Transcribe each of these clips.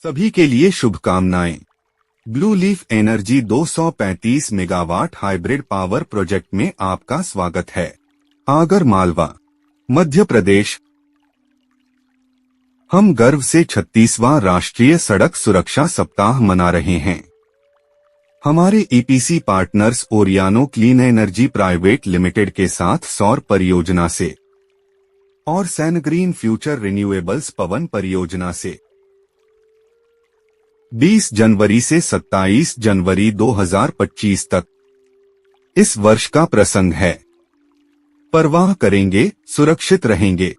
सभी के लिए शुभकामनाएं। Blue leaf energy 235 megawatt hybrid power project में आपका स्वागत है। आगर मालवा, मध्य प्रदेश। हम गर्व से 36वां राष्ट्रीय सड़क सुरक्षा सप्ताह मना रहे हैं। हमारे EPC partners Oriano clean energy private limited के साथ सौर परियोजना से और सैनग्रीन फ्यूचर रिन्यूएबल्स पवन परियोजना से 20 जनवरी से 27 जनवरी 2025 तक इस वर्ष का प्रसंग है। परवाह करेंगे, सुरक्षित रहेंगे।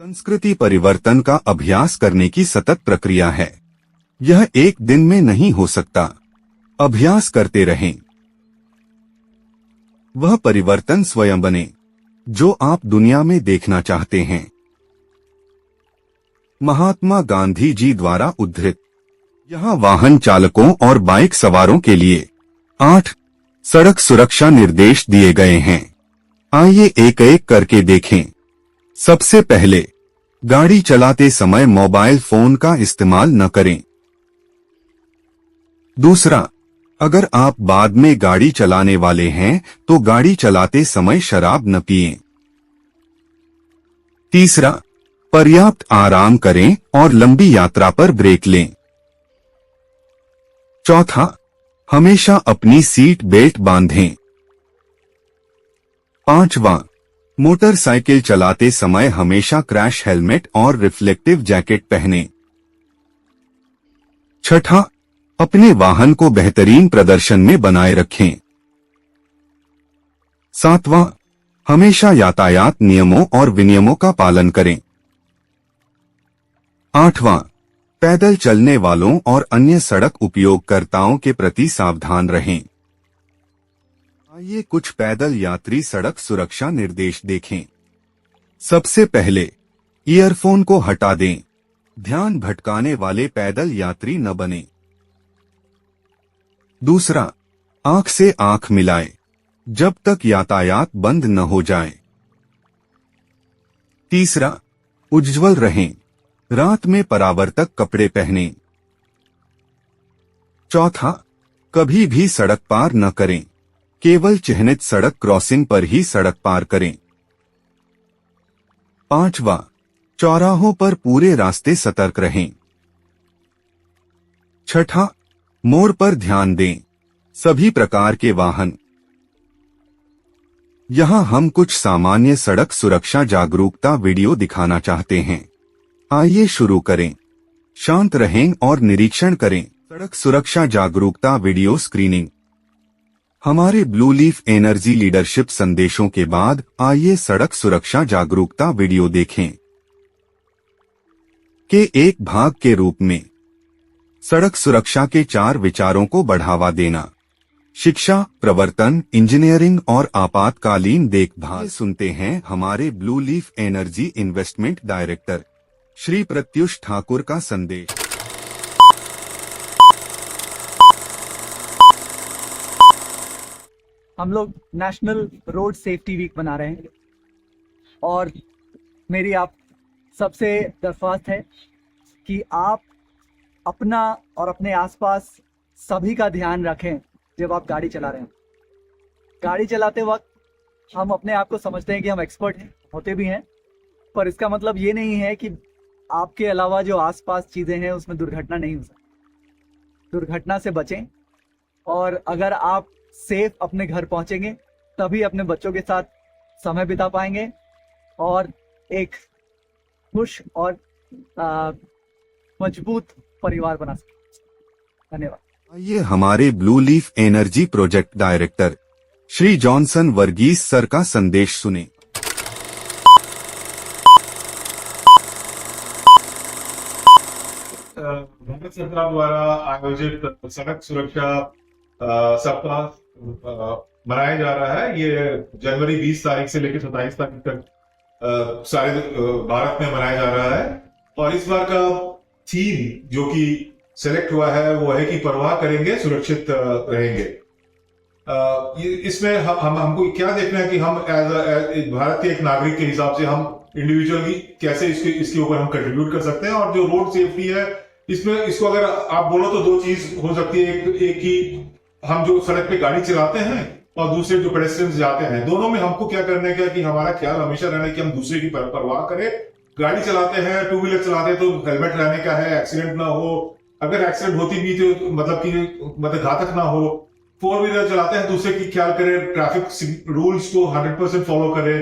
संस्कृति परिवर्तन का अभ्यास करने की सतत प्रक्रिया है। यह एक दिन में नहीं हो सकता। अभ्यास करते रहें। वह परिवर्तन स्वयं बने जो आप दुनिया में देखना चाहते हैं। महात्मा गांधी जी द्वारा उद्धृत। यहाँ वाहन चालकों और बाइक सवारों के लिए 8 सड़क सुरक्षा निर्देश दिए गए हैं। आइए एक एक करके देखें। सबसे पहले, गाड़ी चलाते समय मोबाइल फोन का इस्तेमाल न करें। दूसरा, अगर आप बाद में गाड़ी चलाने वाले हैं तो गाड़ी चलाते समय शराब न पिएं। तीसरा, पर्याप्त आराम करें और लंबी यात्रा पर ब्रेक लें। चौथा, हमेशा अपनी सीट बेल्ट बांधें। पांचवा, मोटरसाइकिल चलाते समय हमेशा क्रैश हेलमेट और रिफ्लेक्टिव जैकेट पहनें। छठा, अपने वाहन को बेहतरीन प्रदर्शन में बनाए रखें। सातवां, हमेशा यातायात नियमों और विनियमों का पालन करें। आठवां, पैदल चलने वालों और अन्य सड़क उपयोगकर्ताओं के प्रति सावधान रहें। आइए कुछ पैदल यात्री सड़क सुरक्षा निर्देश देखें। सबसे पहले ईयरफोन को हटा दें। ध्यान भटकाने वाले पैदल यात्री न बने। दूसरा, आंख से आंख मिलाएं जब तक यातायात बंद न हो जाए। तीसरा, उज्ज्वल रहें। रात में परावर्तक कपड़े पहनें। चौथा, कभी भी सड़क पार न करें। केवल चिह्नित सड़क क्रॉसिंग पर ही सड़क पार करें। पांचवा, चौराहों पर पूरे रास्ते सतर्क रहें। छठा, मोड़ पर ध्यान दें। सभी प्रकार के वाहन। यहां हम कुछ सामान्य सड़क सुरक्षा जागरूकता वीडियो दिखाना चाहते हैं। आइए शुरू करें। शांत रहें और निरीक्षण करें। सड़क सुरक्षा जागरूकता वीडियो स्क्रीनिंग। हमारे ब्लू लीफ एनर्जी लीडरशिप संदेशों के बाद आइए सड़क सुरक्षा जागरूकता वीडियो देखें। के एक भाग के रूप में सड़क सुरक्षा के 4 विचारों को बढ़ावा देना। शिक्षा, प्रवर्तन, इंजीनियरिंग और आपातकालीन देखभाल। सुनते हैं हमारे blue leaf energy investment director Shri Pratyush Thakur का संदेश। हम लोग नेशनल रोड सेफ्टी वीक मना रहे हैं और मेरी आप सबसे दरख्वास्त है कि आप अपना और अपने आसपास सभी का ध्यान रखें जब आप गाड़ी चला रहे हैं। गाड़ी चलाते वक्त हम अपने आप को समझते हैं कि हम एक्सपर्ट हैं, होते भी हैं, पर इसका मतलब ये नहीं है कि आपके अलावा जो आसपास चीज़ें हैं उसमें दुर्घटना नहीं हो सकती। दुर्घटना से बचें और अगर आप सेफ अपने घर पहुंचेंगे तभी अपने बच्चों के साथ समय बिता पाएंगे और एक खुश और मजबूत परिवार बना सकेंगे। धन्यवाद। आइए हमारे blue leaf energy project director Shri Johnson Varghese sir का संदेश सुने। भारत सरकार द्वारा आयोजित सड़क सुरक्षा सप्ताह मनाया जा रहा है। ये जनवरी 20 तारीख से लेकर 27 तारीख तक सारे भारत में मनाया जा रहा है। और इस बार का थीम जो कि सेलेक्ट हुआ है वो है कि परवाह करेंगे, सुरक्षित रहेंगे। इसमें हमको क्या देखना है कि हम एज भारत के एक नागरिक के हिसाब से हम इंडिविजुअली कैसे इसके ऊपर हम कंट्रीब्यूट कर सकते हैं। और जो रोड सेफ्टी है इसमें इसको अगर आप बोलो तो 2 चीज हो सकती है। एक ही हम जो सड़क पे गाड़ी चलाते हैं और दूसरे जो पेडेस्ट्रियंस जाते हैं, दोनों में हमको क्या करने का कि हमारा ख्याल हमेशा रहना है कि हम दूसरे की परवाह करें। गाड़ी चलाते हैं, 2 व्हीलर चलाते हैं तो हेलमेट रहने का है, एक्सीडेंट ना हो। अगर एक्सीडेंट होती भी तो मतलब घातक ना हो। 4 व्हीलर चलाते हैं, दूसरे की ख्याल करें, ट्रैफिक रूल्स को 100% फॉलो करें,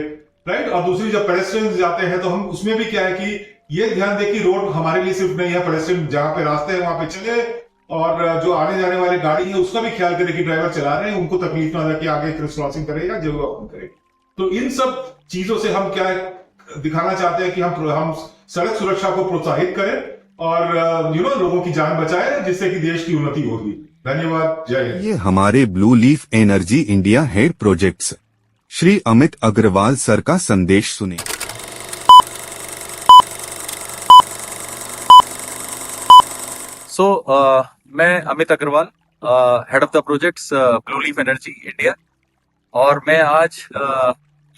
राइट। और दूसरी जब पेडेस्ट्रियंस जाते हैं तो हम उसमें भी क्या है कि ये ध्यान दें कि रोड हमारे लिए सिर्फ नहीं है, पेडेस्ट्रियन जहां पे रास्ते हैं वहां पे चले। और जो आने जाने वाले गाड़ी है उसका भी ख्याल करें कि ड्राइवर चला रहे हैं, उनको तकलीफ ना हो कि आगे क्रॉस क्रॉसिंग करेगा जो अपन करे। तो इन सब चीजों से हम क्या दिखाना चाहते हैं कि हम सड़क सुरक्षा को प्रोत्साहित करें और लोगों की जान बचाएं, जिससे कि देश की उन्नति होगी। धन्यवाद। जय हिंद। ये हमारे blue leaf energy India head projects Shri Amit Agarwal sir का संदेश सुने। मैं Amit Agarwal, head of the projects blue leaf energy India, और मैं आज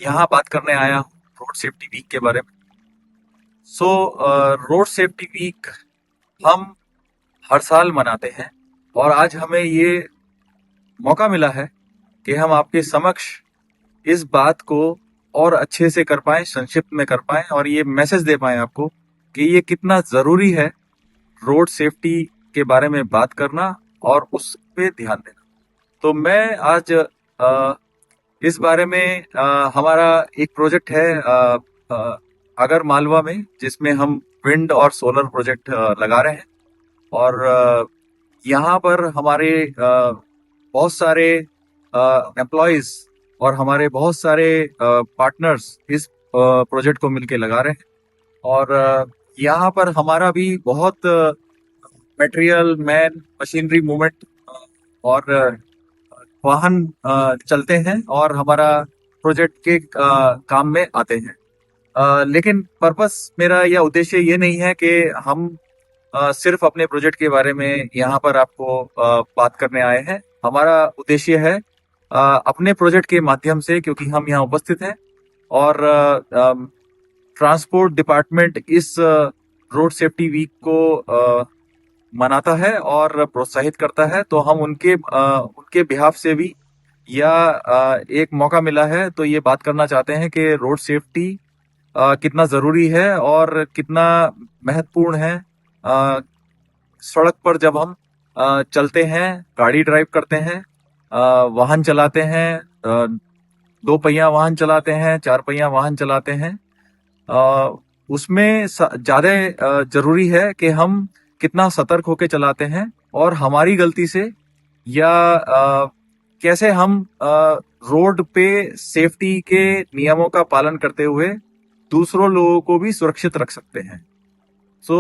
यहाँ बात करने आया हूँ रोड सेफ्टी वीक के बारे में। रोड सेफ्टी वीक हम हर साल मनाते हैं और आज हमें ये मौका मिला है कि हम आपके समक्ष इस बात को और अच्छे से कर पाएं, संक्षिप्त में कर पाएं और ये मैसेज दे पाएं आपको कि ये कितना ज़रूरी है रोड सेफ्टी के बारे में बात करना और उस पे ध्यान देना। तो मैं आज इस बारे में हमारा एक प्रोजेक्ट है अगर मालवा में, जिसमें हम विंड और सोलर प्रोजेक्ट लगा रहे हैं। और यहाँ पर हमारे बहुत सारे एम्प्लॉयज़ और हमारे बहुत सारे पार्टनर्स इस प्रोजेक्ट को मिलके लगा रहे हैं। और यहाँ पर हमारा भी बहुत मटेरियल, मैन, मशीनरी मूवमेंट और वाहन चलते हैं और हमारा प्रोजेक्ट के काम में आते हैं। लेकिन पर्पस मेरा या उद्देश्य ये नहीं है कि हम सिर्फ अपने प्रोजेक्ट के बारे में यहाँ पर आपको बात करने आए हैं। हमारा उद्देश्य है अपने प्रोजेक्ट के माध्यम से, क्योंकि हम यहाँ उपस्थित हैं और ट्रांसपोर्ट डिपार्टमेंट इस रोड सेफ्टी वीक को मनाता है और प्रोत्साहित करता है, तो हम उनके बिहाफ से भी या एक मौका मिला है तो ये बात करना चाहते हैं कि रोड सेफ्टी कितना जरूरी है और कितना महत्वपूर्ण है। सड़क पर जब हम चलते हैं, गाड़ी ड्राइव करते हैं, वाहन चलाते हैं, 2 पहिया वाहन चलाते हैं, 4 पहिया वाहन चलाते हैं, उसमें ज्यादा जरूरी है कि हम कितना सतर्क होकर चलाते हैं और हमारी गलती से या कैसे हम रोड पे सेफ्टी के नियमों का पालन करते हुए दूसरों लोगों को भी सुरक्षित रख सकते हैं। सो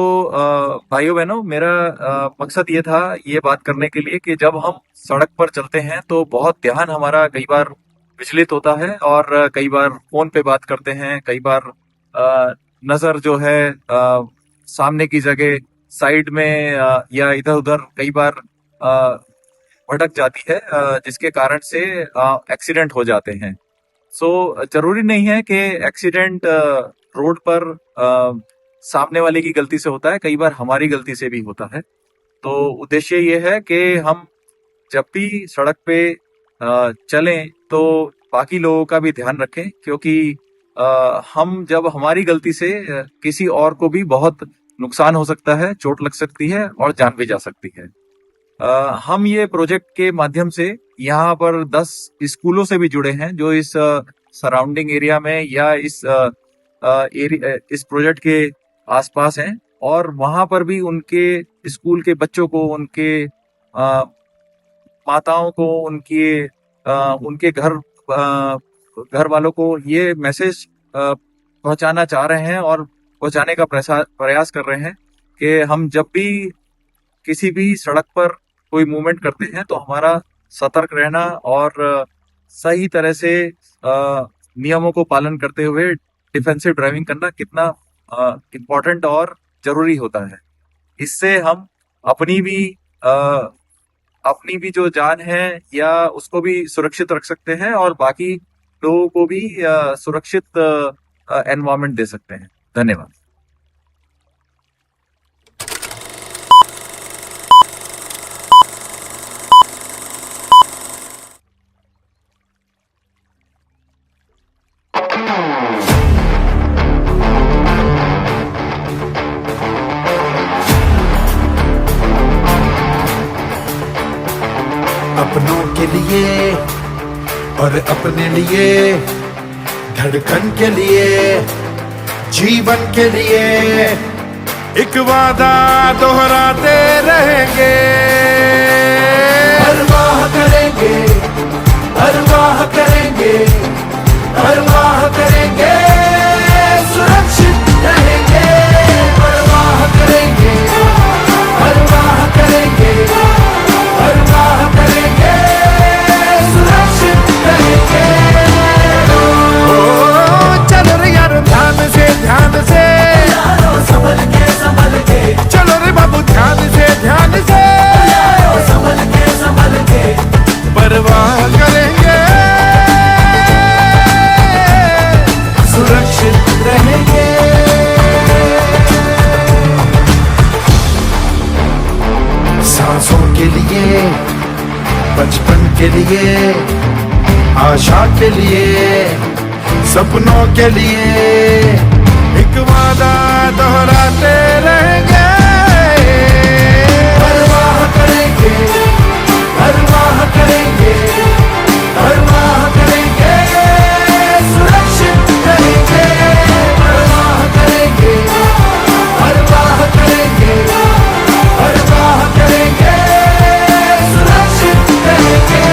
भाइयों बहनों, मेरा मकसद ये था ये बात करने के लिए कि जब हम सड़क पर चलते हैं तो बहुत ध्यान हमारा कई बार विचलित होता है और कई बार फोन पे बात करते हैं, कई बार नजर जो है सामने की जगह साइड में या इधर उधर कई बार भटक जाती है, जिसके कारण से एक्सीडेंट हो जाते हैं। सो जरूरी नहीं है कि एक्सीडेंट रोड पर सामने वाले की गलती से होता है, कई बार हमारी गलती से भी होता है। तो उद्देश्य ये है कि हम जब भी सड़क पे चलें तो बाकी लोगों का भी ध्यान रखें, क्योंकि हम जब हमारी गलती से किसी और को भी बहुत नुकसान हो सकता है, चोट लग सकती है और जान भी जा सकती है। हम ये प्रोजेक्ट के माध्यम से यहाँ पर 10 स्कूलों से भी जुड़े हैं जो इस सराउंडिंग एरिया में या इस प्रोजेक्ट के आसपास हैं, और वहां पर भी उनके स्कूल के बच्चों को, उनके माताओं को, उनके घर वालों को ये मैसेज पहुंचाना चाह रहे हैं और पहुंचाने का प्रयास कर रहे हैं कि हम जब भी किसी भी सड़क पर कोई मूवमेंट करते हैं तो हमारा सतर्क रहना और सही तरह से नियमों को पालन करते हुए डिफेंसिव ड्राइविंग करना कितना इम्पोर्टेंट और जरूरी होता है। इससे हम अपनी भी जो जान है या उसको भी सुरक्षित रख सकते हैं और बाकी लोगों को भी सुरक्षित एनवायरनमेंट दे सकते हैं। धन्यवाद। अपनों के लिए और अपने लिए, धड़कन के लिए, जीवन के लिए एक वादा दोहराते रहेंगे। परवाह करेंगे, परवाह करेंगे, परवाह करेंगे, सुरक्षित रहेंगे। परवाह करेंगे, परवाह करेंगे, परवाह करेंगे, सुरक्षित रहेंगे। ओ चलो रे यारो ध्यान से, ध्यान से संभल के चलो रे बाबू, ध्यान से संभल के परवाह करेंगे, सुरक्षित रहेंगे। सांसों के लिए, बचपन के लिए, आशा के लिए, सपनों के लिए एक वादा दोहराते रहेंगे। परवाह करेंगे, परवाह करेंगे, परवाह करेंगे, सुरक्षित रहेंगे। परवाह करेंगे, परवाह करेंगे, परवाह करेंगे, सुरक्षित रहेंगे।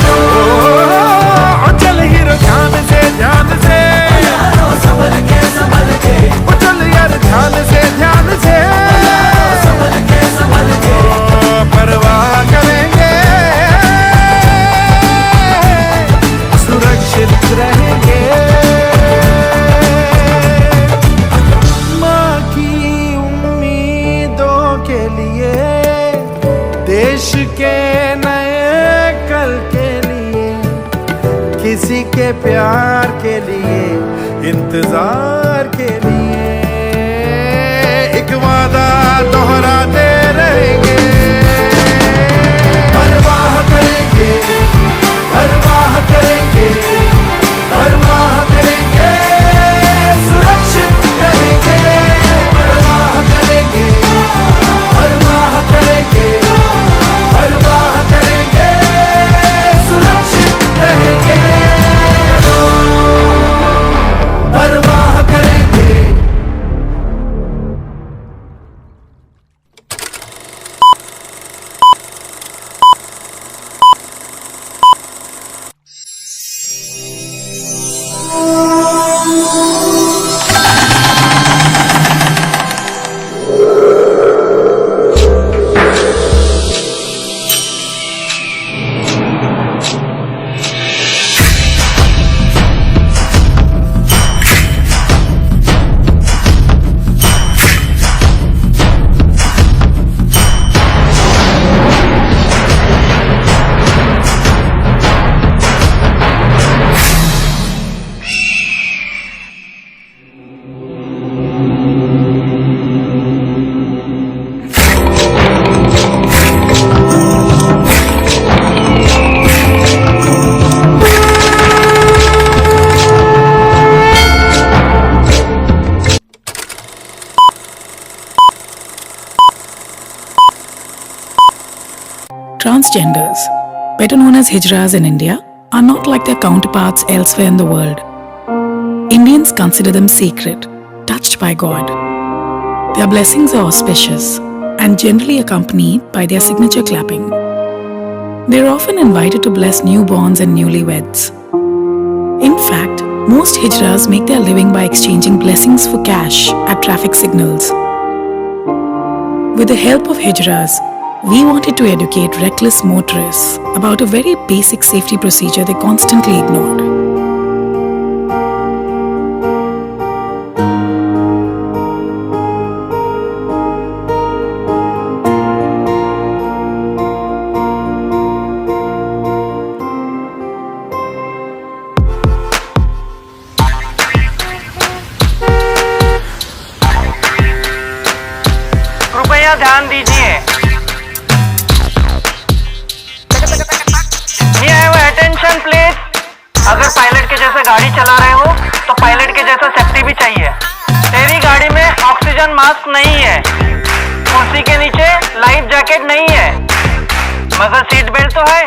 ओ चल हीरो ध्यान से, ध्यान से संभल के, चल यार ध्यान से देश के नए कल के लिए, किसी के प्यार के लिए, इंतजार के लिए एक वादा दोहराते रहेंगे। परवाह करेंगे, परवाह करेंगे, परवाह करेंगे, सुरक्षित रहेंगे। परवाह करेंगे, परवाह करेंगे, परवाह करेंगे, सुरक्षित रहेंगे। परवाह करेंगे। Transgenders, better known as Hijras in India, are not like their counterparts elsewhere in the world. Indians consider them sacred, touched by God. Their blessings are auspicious and generally accompanied by their signature clapping. They are often invited to bless newborns and newlyweds. In fact, most Hijras make their living by exchanging blessings for cash at traffic signals. With the help of Hijras, we wanted to educate reckless motorists about a very basic safety procedure they constantly ignored. कृपया ध्यान दीजिए। Attention please. अगर pilot के जैसे गाड़ी चला रहे हो तो पायलट के जैसा सेफ्टी भी चाहिए। तेरी गाड़ी में ऑक्सीजन मास्क नहीं है, कुर्सी के नीचे लाइफ जैकेट नहीं है, मगर सीट बेल्ट तो है,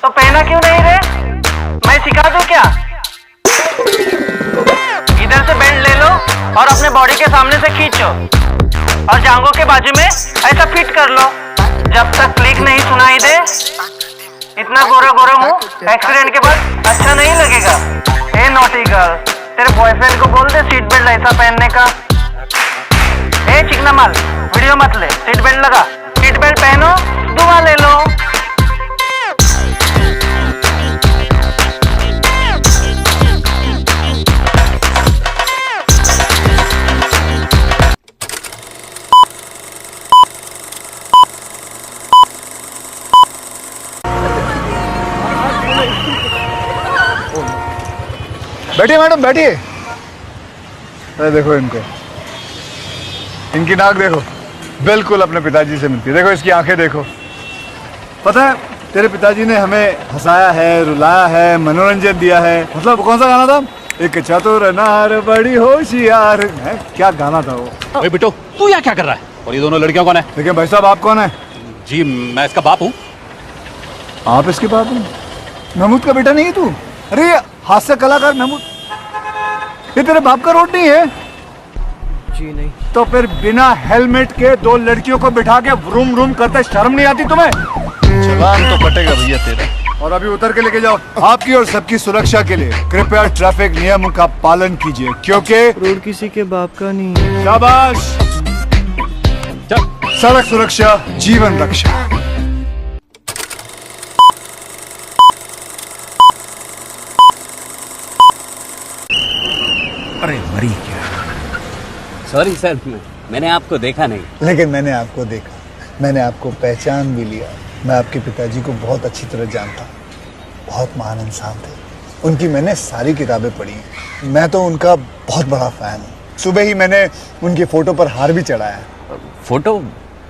तो पहना क्यों नहीं रे? मैं सिखा दूं क्या? इधर से बेल्ट ले लो और अपने बॉडी के सामने से खींचो और जांघों के बाजू में ऐसा फिट कर लो। जब तक क्लिक नहीं सुनाई दे, इतना गोरा गोरा मुंह एक्सीडेंट के बाद अच्छा नहीं लगेगा। ए नॉटी गर्ल, तेरे बॉयफ्रेंड को बोल दे सीट बेल्ट ऐसा पहनने का। ए चिकना माल, वीडियो मत ले, सीट बेल्ट लगा। सीट बेल्ट पहनो, दुआ ले लो। बैठिए मैडम, बैठिए। अरे देखो इनको, इनकी नाक देखो, बिल्कुल अपने पिताजी से मिलती है। देखो इसकी आंखें देखो। पता है तेरे पिताजी ने हमें हंसाया है, रुलाया है, मनोरंजन दिया है। मतलब कौन सा गाना था? एक चतुर नार बड़ी होशियार है, क्या गाना था वो? ओए बेटो, तू यहाँ क्या कर रहा है? और ये दोनों लड़कियां कौन है? देखिए भाई साहब, आप कौन है? जी मैं इसका बाप हूँ। आप इसके बाप हैं? महमूद का बेटा नहीं है तू? अरे हास्य कलाकार महमूद, ये तेरे बाप का रोड नहीं है? जी नहीं। तो फिर बिना हेलमेट के दो लड़कियों को बिठा के रूम रूम करते शर्म नहीं आती तुम्हें? चलान तो कटेगा भैया तेरा। और अभी उतर के लेके जाओ। आपकी और सबकी सुरक्षा के लिए कृपया ट्रैफिक नियमों का पालन कीजिए, क्योंकि रोड किसी के बाप का नहीं है। शाबाश। सड़क सुरक्षा जीवन रक्षा। अरे मरी क्या? सॉरी सर, मैंने आपको देखा नहीं। लेकिन मैंने आपको देखा, मैंने आपको पहचान भी लिया। मैं आपके पिताजी को बहुत अच्छी तरह जानता हूँ, बहुत महान इंसान थे। उनकी मैंने सारी किताबें पढ़ी हैं। मैं तो उनका बहुत बड़ा फैन हूँ। सुबह ही मैंने उनके फोटो पर हार भी चढ़ाया। फोटो?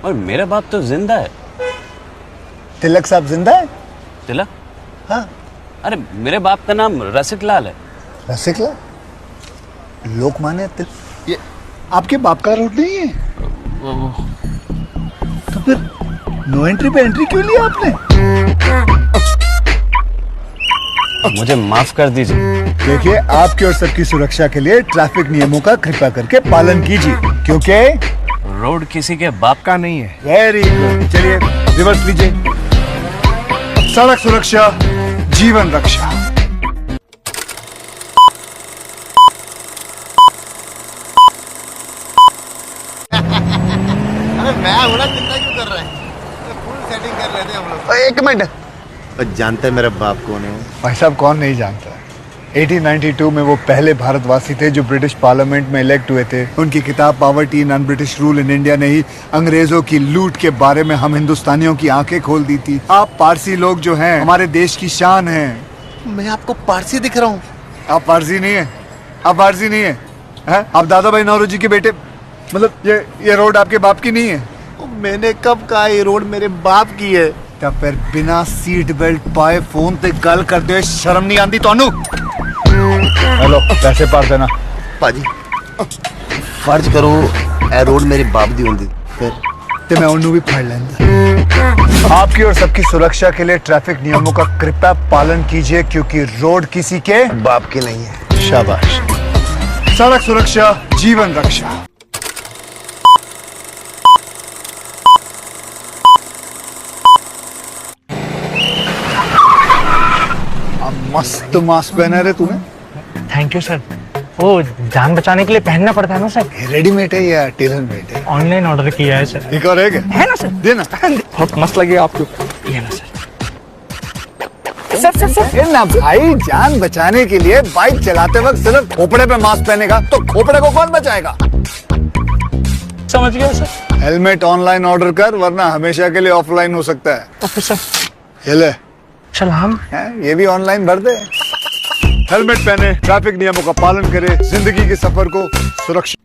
और मेरा बाप तो जिंदा है। तिलक साहब जिंदा है? तिलक? हाँ। अरे मेरे बाप का नाम रसिक लाल है। रसिक लाल? लोकमान्य तिलक? ये आपके बाप का रोड नहीं है? तो फिर नो एंट्री पे एंट्री क्यों लिया आपने? मुझे माफ कर दीजिए। देखिए, आपकी और सबकी सुरक्षा के लिए ट्रैफिक नियमों का कृपया करके पालन कीजिए, क्योंकि रोड किसी के बाप का नहीं है। Very good. चलिए रिवर्स लीजिए। सड़क सुरक्षा जीवन रक्षा। अरे मैं होना चिंता क्यों कर रहा है? फुल सेटिंग कर लेते हैं हम लोग। एक मिनट, जानते हैं मेरा बाप कौन है? भाई साहब, कौन नहीं जानता है। 1892 में वो पहले भारतवासी थे जो ब्रिटिश पार्लियामेंट में इलेक्ट हुए थे। उनकी किताब poverty non British rule in India ने ही अंग्रेजों की लूट के बारे में हम हिंदुस्तानियों की आंखें खोल दी थी। आप पारसी लोग जो हैं हमारे देश की शान हैं। मैं आपको पारसी दिख रहा हूँ? आप पारसी नहीं है, आप पारसी नहीं है, आप दादा भाई नौरोजी के बेटे। मतलब ये रोड आपके बाप की नहीं है? मैंने कब कहा ये रोड मेरे बाप की है? तब फिर बिना सीट बेल्ट पाए फोन पे गल करते हुए शर्म नहीं आती ਤੁਹਾਨੂੰ? हेलो, पैसे पार देना। पाजी फर्ज करो ए रोड मेरे बाप दी होंदी फिर ते मैं उन्हें भी फाड़ लेंदा। आपकी और सबकी सुरक्षा के लिए ट्रैफिक नियमों का कृपया पालन कीजिए, क्योंकि रोड किसी के बाप के नहीं है। शाबाश। सड़क सुरक्षा जीवन रक्षा। मस्त मास्क पहना रे तूने। Thank you sir. वो जान बचाने के लिए पहनना पड़ता है ना सर। रेडीमेड है या टेलर मेड है? ऑनलाइन ऑर्डर किया है सर। एक और है क्या? है ना सर। देना। बहुत मस्त लगे आपको। ये ना सर। सर ना भाई, जान बचाने के लिए बाइक चलाते वक्त सिर्फ खोपड़े पे मास्क पहनेगा तो खोपड़े को कौन बचाएगा? समझ गया सर। हेलमेट ऑनलाइन ऑर्डर कर, वरना हमेशा के लिए ऑफलाइन हो सकता है। Okay sir. ये ले। चल हम ये भी ऑनलाइन भर दे। हेलमेट पहने, ट्रैफिक नियमों का पालन करे, जिंदगी के सफर को सुरक्षित।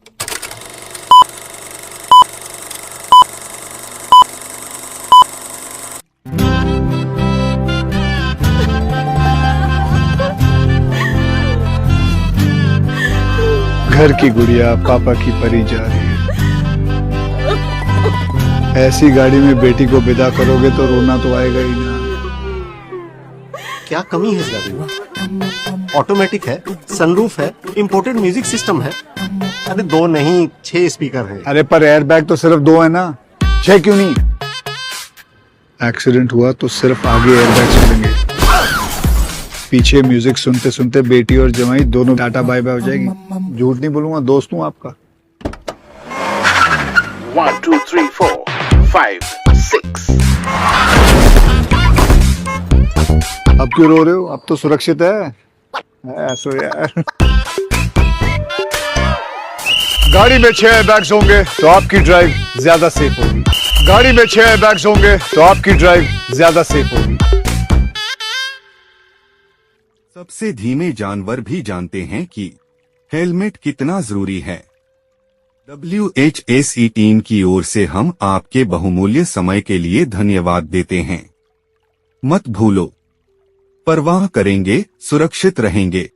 घर की गुड़िया पापा की परी जा रही है। ऐसी गाड़ी में बेटी को विदा करोगे तो रोना तो आएगा ही ना। क्या कमी है इस गाड़ी में? ऑटोमेटिक है, सनरूफ है, इंपोर्टेड म्यूजिक सिस्टम है। अरे 2 नहीं 6 स्पीकर हैं। अरे पर एयरबैग तो सिर्फ 2 है ना, 6 क्यों नहीं? एक्सीडेंट हुआ तो सिर्फ आगे एयरबैग चलेंगे, पीछे म्यूजिक सुनते सुनते बेटी और जमाई दोनों टाटा बाय बाय हो जाएगी। झूठ नहीं बोलूंगा, दोस्त हूँ आपका। 1 2 3 4 5 6। अब क्यों रो रहे हो? अब तो सुरक्षित है। ऐसो यार। गाड़ी में 6 एयरबैग्स होंगे तो आपकी ड्राइव ज्यादा सेफ होगी। गाड़ी में 6 एयरबैग्स होंगे तो आपकी ड्राइव ज्यादा सेफ होगी। सबसे धीमे जानवर भी जानते हैं कि हेलमेट कितना जरूरी है। WHSE टीम की ओर से हम आपके बहुमूल्य समय के लिए धन्यवाद देते हैं। मत भूलो, परवाह करेंगे, सुरक्षित रहेंगे।